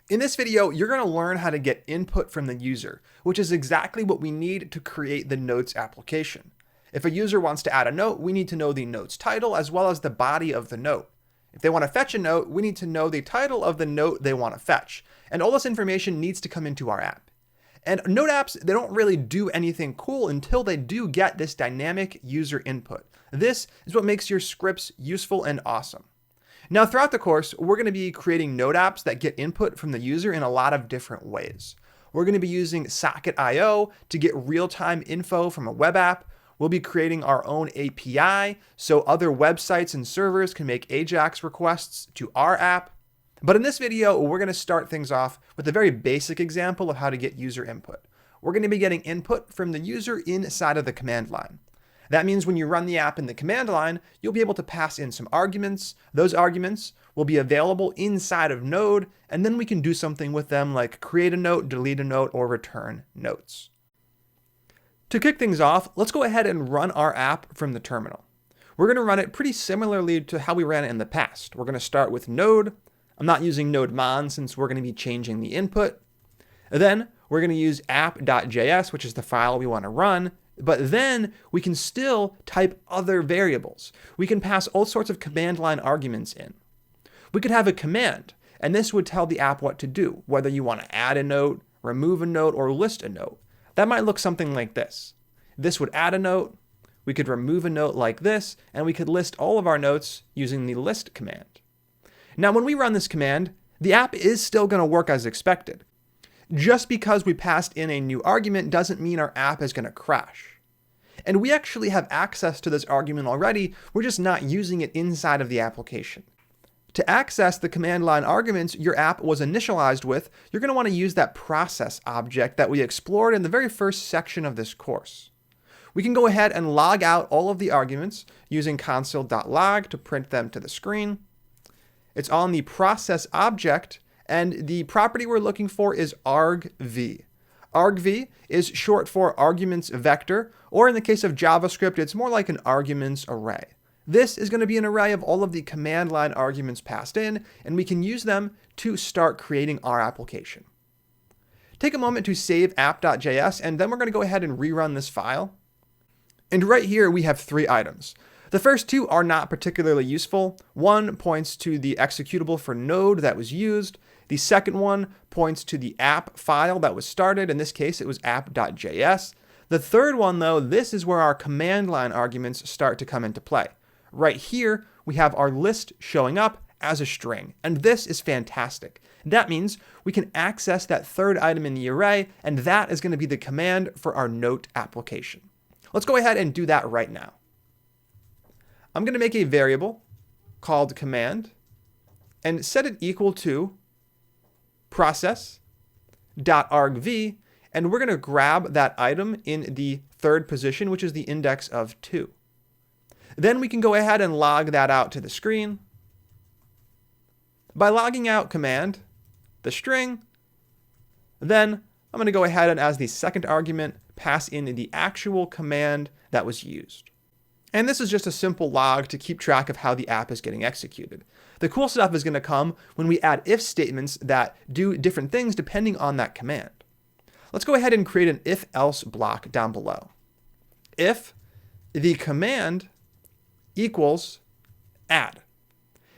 In this video, you're going to learn how to get input from the user, which is exactly what we need to create the Notes application. If a user wants to add a note, we need to know the note's title as well as the body of the note. If they want to fetch a note, we need to know the title of the note they want to fetch. And all this information needs to come into our app. And Note apps, they don't really do anything cool until they do get this dynamic user input. This is what makes your scripts useful and awesome. Now, throughout the course, we're going to be creating Node apps that get input from the user in a lot of different ways. We're going to be using Socket.io to get real-time info from a web app. We'll be creating our own API so other websites and servers can make AJAX requests to our app. But in this video, we're going to start things off with a very basic example of how to get user input. We're going to be getting input from the user inside of the command line. That means when you run the app in the command line, you'll be able to pass in some arguments. Those arguments will be available inside of Node, and then we can do something with them like create a note, delete a note, or return notes. To kick things off, let's go ahead and run our app from the terminal. We're going to run it pretty similarly to how we ran it in the past. We're going to start with Node. I'm not using nodemon since we're going to be changing the input. Then we're going to use app.js, which is the file we want to run. But then we can still type other variables. We can pass all sorts of command line arguments in. We could have a command, and this would tell the app what to do, whether you want to add a note, remove a note, or list a note. That might look something like this. This would add a note, we could remove a note like this, and we could list all of our notes using the list command. Now, when we run this command, the app is still going to work as expected. Just because we passed in a new argument doesn't mean our app is going to crash. And we actually have access to this argument already, we're just not using it inside of the application. To access the command line arguments your app was initialized with, you're going to want to use that process object that we explored in the very first section of this course. We can go ahead and log out all of the arguments using console.log to print them to the screen. It's on the process object, and the property we're looking for is argv. Argv is short for arguments vector, or in the case of JavaScript, it's more like an arguments array. This is going to be an array of all of the command line arguments passed in, and we can use them to start creating our application. Take a moment to save app.js, and then we're going to go ahead and rerun this file. And right here, we have 3 items. The first 2 are not particularly useful. One points to the executable for Node that was used. The second one points to the app file that was started. In this case, it was app.js. The third one, though, this is where our command line arguments start to come into play. Right here, we have our list showing up as a string, and this is fantastic. That means we can access that third item in the array, and that is going to be the command for our note application. Let's go ahead and do that right now. I'm going to make a variable called command and set it equal to process.argv, and we're going to grab that item in the third position, which is the index of 2. Then we can go ahead and log that out to the screen. By logging out command, the string, then I'm going to go ahead and as the second argument, pass in the actual command that was used. And this is just a simple log to keep track of how the app is getting executed. The cool stuff is going to come when we add if statements that do different things depending on that command. Let's go ahead and create an if-else block down below. If the command equals add.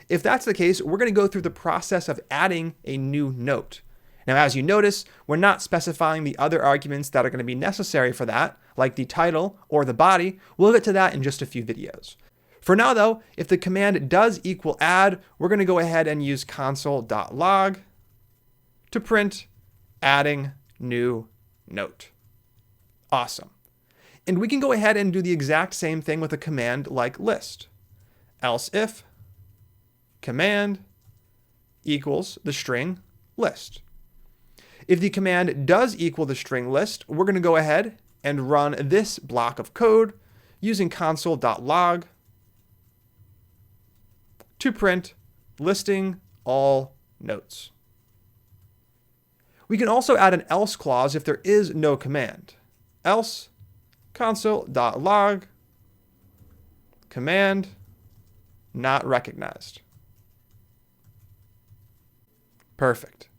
If that's the case, we're going to go through the process of adding a new note. Now, as you notice, we're not specifying the other arguments that are going to be necessary for that, like the title or the body. We'll get to that in just a few videos. For now, though, if the command does equal add, we're going to go ahead and use console.log to print adding new note. Awesome. And we can go ahead and do the exact same thing with a command like list. Else if command equals the string list. If the command does equal the string list, we're going to go ahead and run this block of code using console.log to print listing all notes. We can also add an else clause if there is no command. Else console.log command not recognized. Perfect.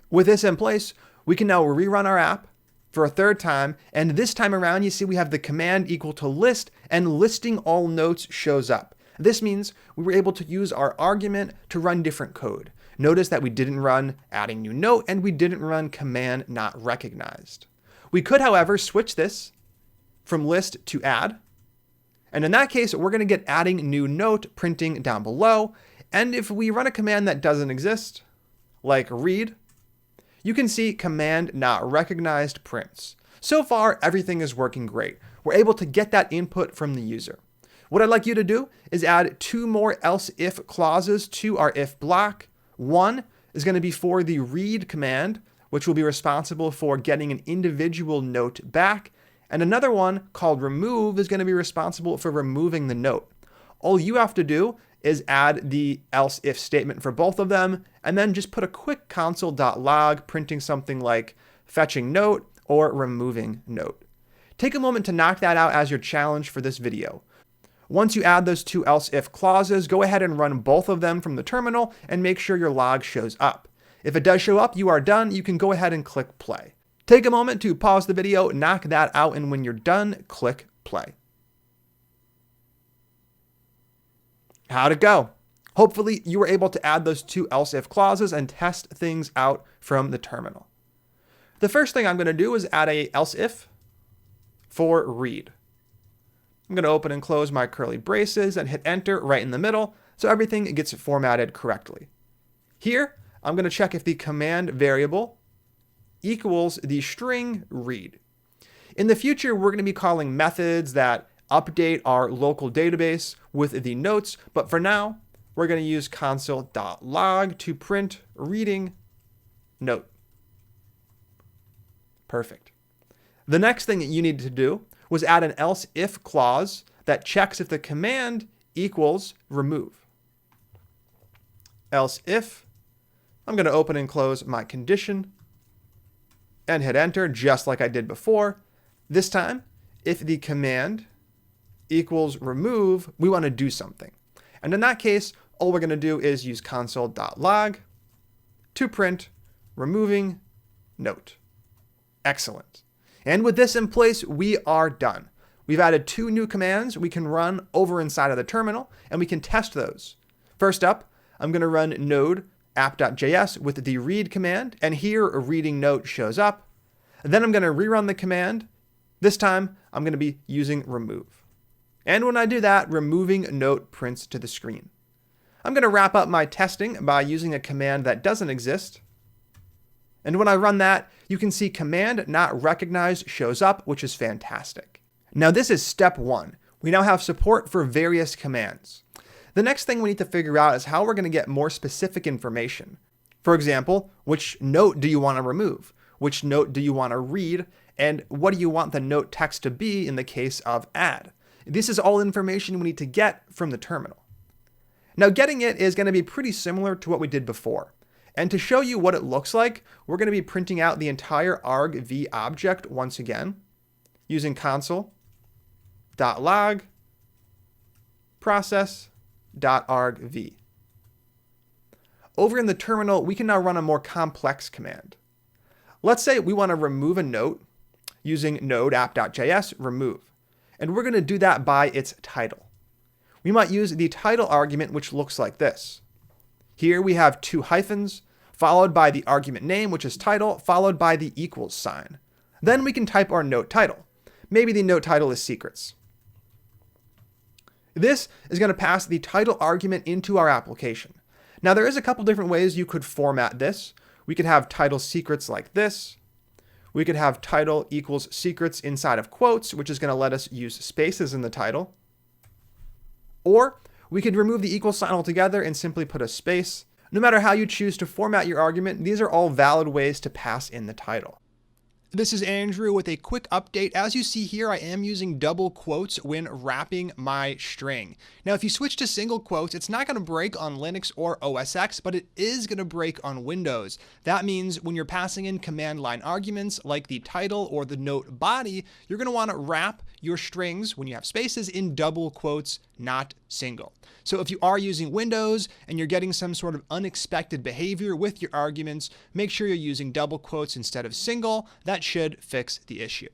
With this in place, we can now rerun our app for a third time, and this time around, you see we have the command equal to list, and listing all notes shows up. This means we were able to use our argument to run different code. Notice that we didn't run adding new note, and we didn't run command not recognized. We could, however, switch this from list to add, and in that case, we're going to get adding new note printing down below, and if we run a command that doesn't exist, like read, you can see command not recognized prints. So far, everything is working great. We're able to get that input from the user. What I'd like you to do is add 2 more else if clauses to our if block. One is going to be for the read command, which will be responsible for getting an individual note back. And another one called remove is going to be responsible for removing the note. All you have to do is add the else if statement for both of them, and then just put a quick console.log printing something like fetching note or removing note. Take a moment to knock that out as your challenge for this video. Once you add those 2 else if clauses, go ahead and run both of them from the terminal and make sure your log shows up. If it does show up, you are done. You can go ahead and click play. Take a moment to pause the video, knock that out, and when you're done, click play. How'd it go? Hopefully you were able to add those 2 else if clauses and test things out from the terminal. The first thing I'm going to do is add a else if for read. I'm going to open and close my curly braces and hit enter right in the middle so everything gets formatted correctly. Here, I'm going to check if the command variable equals the string read. In the future, we're going to be calling methods that update our local database with the notes, but for now, we're going to use console.log to print reading note. Perfect. The next thing that you need to do was add an else if clause that checks if the command equals remove. Else if, I'm going to open and close my condition and hit enter just like I did before. This time, if the command equals remove, we want to do something. And in that case, all we're going to do is use console.log to print removing note. Excellent. And with this in place, we are done. We've added 2 new commands we can run over inside of the terminal, and we can test those. First up, I'm going to run node app.js with the read command, and here a reading note shows up. Then I'm going to rerun the command. This time, I'm going to be using remove. And when I do that, removing note prints to the screen. I'm going to wrap up my testing by using a command that doesn't exist. And when I run that, you can see command not recognized shows up, which is fantastic. Now this is step 1. We now have support for various commands. The next thing we need to figure out is how we're going to get more specific information. For example, which note do you want to remove? Which note do you want to read? And what do you want the note text to be in the case of add? This is all information we need to get from the terminal. Now getting it is going to be pretty similar to what we did before. And to show you what it looks like, we're going to be printing out the entire argv object once again using console.log process.argv. Over in the terminal, we can now run a more complex command. Let's say we want to remove a note using node app.js remove. And we're going to do that by its title. We might use the title argument, which looks like this. Here we have 2 hyphens, followed by the argument name, which is title, followed by the equals sign. Then we can type our note title. Maybe the note title is secrets. This is going to pass the title argument into our application. Now there is a couple different ways you could format this. We could have title secrets like this. We could have title equals secrets inside of quotes, which is going to let us use spaces in the title. Or we could remove the equal sign altogether and simply put a space. No matter how you choose to format your argument, these are all valid ways to pass in the title. This is Andrew with a quick update. As you see here, I am using double quotes when wrapping my string. Now, if you switch to single quotes, it's not going to break on Linux or OS X, but it is going to break on Windows. That means when you're passing in command line arguments like the title or the note body, you're going to want to wrap your strings when you have spaces in double quotes, not single. So if you are using Windows and you're getting some sort of unexpected behavior with your arguments, make sure you're using double quotes instead of single. That should fix the issue.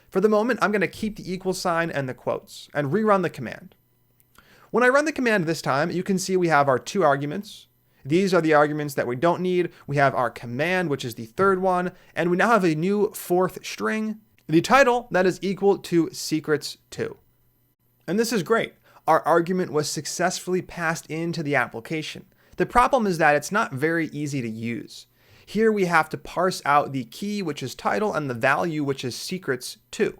For the moment, I'm going to keep the equal sign and the quotes and rerun the command. When I run the command this time, you can see we have our 2 arguments. These are the arguments that we don't need. We have our command, which is the 3rd one, and we now have a new 4th string, the title that is equal to secrets2. And this is great. Our argument was successfully passed into the application. The problem is that it's not very easy to use. Here we have to parse out the key, which is title, and the value, which is secrets2.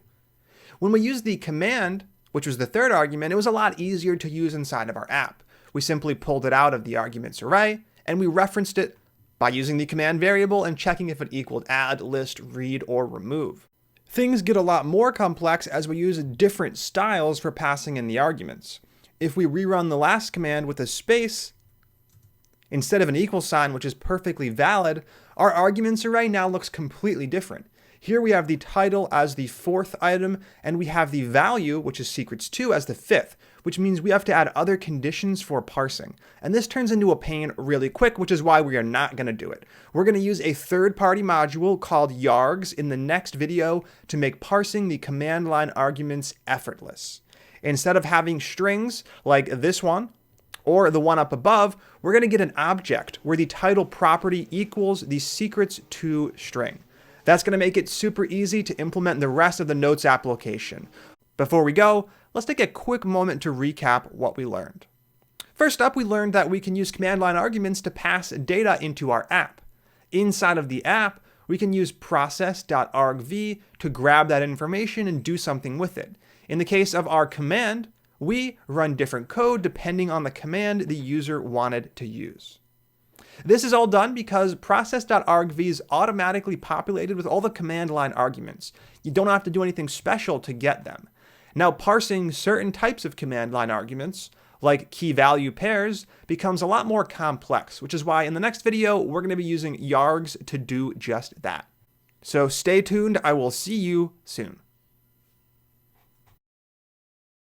When we use the command, which was the 3rd argument, it was a lot easier to use inside of our app. We simply pulled it out of the arguments array, and we referenced it by using the command variable and checking if it equaled add, list, read, or remove. Things get a lot more complex as we use different styles for passing in the arguments. If we rerun the last command with a space, instead of an equal sign, which is perfectly valid, our arguments array now looks completely different. Here we have the title as the 4th item, and we have the value, which is secrets2, as the 5th, which means we have to add other conditions for parsing. And this turns into a pain really quick, which is why we are not going to do it. We're going to use a third-party module called yargs in the next video to make parsing the command line arguments effortless. Instead of having strings like this one, or the one up above, we're going to get an object where the title property equals the secrets2 string. That's going to make it super easy to implement the rest of the Notes application. Before we go, let's take a quick moment to recap what we learned. First up, we learned that we can use command line arguments to pass data into our app. Inside of the app, we can use process.argv to grab that information and do something with it. In the case of our command, we run different code depending on the command the user wanted to use. This is all done because process.argv is automatically populated with all the command line arguments. You don't have to do anything special to get them. Now, parsing certain types of command line arguments, like key value pairs, becomes a lot more complex, which is why in the next video, we're going to be using yargs to do just that. So stay tuned. I will see you soon.